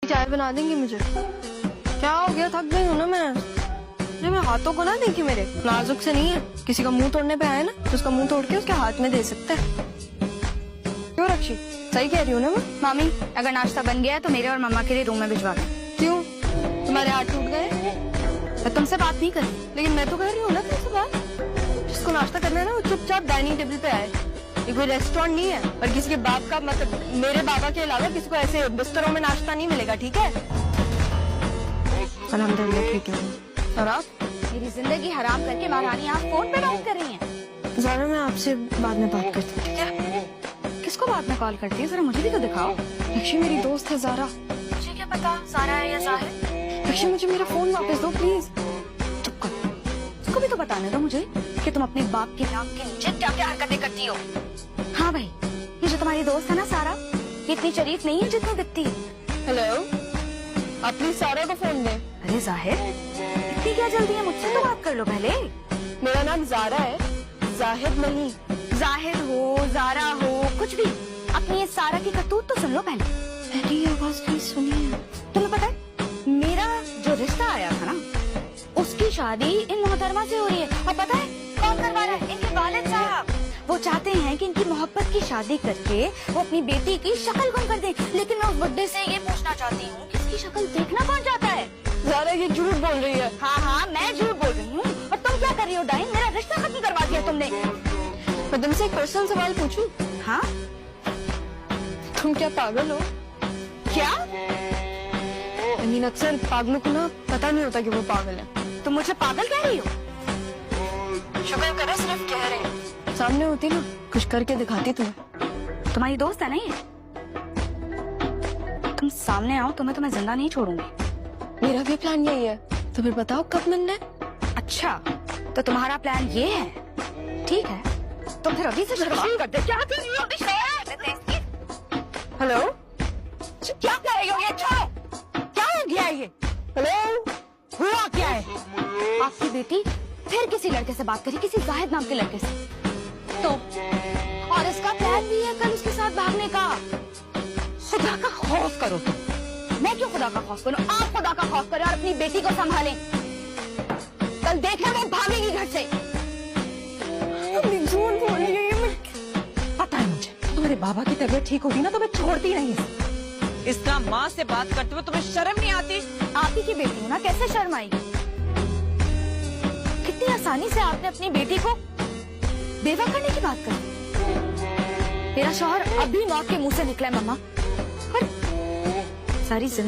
चाय बना देंगी मुझे? क्या हो गया, थक गई हूँ ना मैं। मेरे हाथों को ना देखी, मेरे नाजुक से नहीं है। किसी का मुंह तोड़ने पे आए ना तो उसका मुंह तोड़ के उसके हाथ में दे सकते हैं। क्यों रक्षी, सही कह रही हूँ ना मैं? मामी, अगर नाश्ता बन गया है तो मेरे और मम्मा के लिए रूम में भिजवा दो। क्यों, तुम्हारे हाथ टूट गए? मैं तुमसे बात नहीं कर रही। लेकिन मैं तो कह रही हूँ ना तुमसे बात। जिसको नाश्ता करना है ना वो चुपचाप डाइनिंग टेबल पे आए। ये कोई रेस्टोरेंट नहीं है और किसी के बाप का, मतलब मेरे बाबा के अलावा किसी को ऐसे बिस्तरों में नाश्ता नहीं मिलेगा, ठीक है? अल्हम्दुलिल्लाह ठीक है। और आप? मेरी जिंदगी हराम करके महारानी आप फोन पे बात कर रही हैं। ज़ारा, मैं आपसे बाद में बात करती हूँ, ठीक है? किसको बाद में कॉल करती है, जरा मुझे भी तो दिखाओ। लक्ष्मी मेरी दोस्त है ज़ारा। मुझे क्या पता ज़ारा है या ज़ाहिर। लक्ष्मी मुझे मेरा फोन वापस दो प्लीज। चुप कर, उसको भी तो बताने दो मुझे कि तुम अपने बाप के नाम के नीचे क्या क्या हरकतें करती हो। हाँ भाई, ये जो तुम्हारी दोस्त है ना सारा, ये इतनी शरीफ नहीं है जितनी दिखती है। हेलो, आप प्लीज सारा को फोन दें। अरे जाहिर, इतनी क्या जल्दी है, मुझसे तो बात कर लो पहले। मेरा नाम ज़ारा है, जाहिद नहीं। जाहिर हो, ज़ारा हो, कुछ भी, अपनी ये सारा की करतूत तो सुन लो पहले। मेरी आवाज प्लीज सुनिए। तुम्हें पता है मेरा जो रिश्ता आया था ना, उसकी शादी इन मोहतरमा से हो रही है। और पता है कौन करवा रहा है? इनके वालिद साहब। वो चाहते हैं कि इनकी मोहब्बत की शादी करके वो अपनी बेटी की शक्ल गुम कर दें। लेकिन मैं उस बुड्ढे से ये पूछना चाहती हूँ कि इसकी शक्ल देखना कौन चाहता है? ज़ारा ये झूठ बोल रही है। हाँ, मैं झूठ बोल रही हूँ। और तुम क्या कर रही हो डाइन? मेरा रिश्ता खत्म करवा दिया तुमने। मैं तुमसे एक पर्सनल सवाल पूछूं? हाँ, तुम क्या पागल हो? क्या? अक्सर पागलों को ना पता नहीं होता कि वो पागल है। तुम मुझे पागल कह रही हो? शुक्र करो सिर्फ कह रहे हैं। सामने होती ना कुछ करके दिखाती तुम्हें। तुम्हारी दोस्त है ना ये? तुम सामने आओ तो मैं तुम्हें जिंदा नहीं छोड़ूंगी। मेरा भी प्लान यही है, तो फिर बताओ कब मिलना है? अच्छा, तो तुम्हारा प्लान ये है, ठीक है। तुम फिर अभी से शुरुआत कर दे। क्या कर रही हो? हेलो, क्या कर रही हो? ये छोड़ो, क्या हो गया ये? हेलो, हुआ क्या है? आपकी बेटी फिर किसी लड़के से बात करी, किसी जाहिद नाम के लड़के से। तो और इसका प्लान भी है कल उसके साथ भागने का। खुदा का खौफ करो तुम। मैं क्यों खुदा का खौफ करूं? आप खुदा का खौफ करें और अपनी बेटी को संभालें। कल देखना वो भागेगी घर से। झूठ बोल रही है। पता है मुझे, तुम्हारे बाबा की तबीयत ठीक होगी ना तो मैं छोड़ती नहीं। इस तरह माँ से बात करते हुए तुम्हें शर्म नहीं आती? आप ही की बेटी हो ना, कैसे शर्म आएगी? कितनी आसानी से आपने अपनी बेटी को बेवा करने की बात करी। मेरा शौहर अभी मौत के मुंह से निकला है मम्मा, और सारी जिंदगी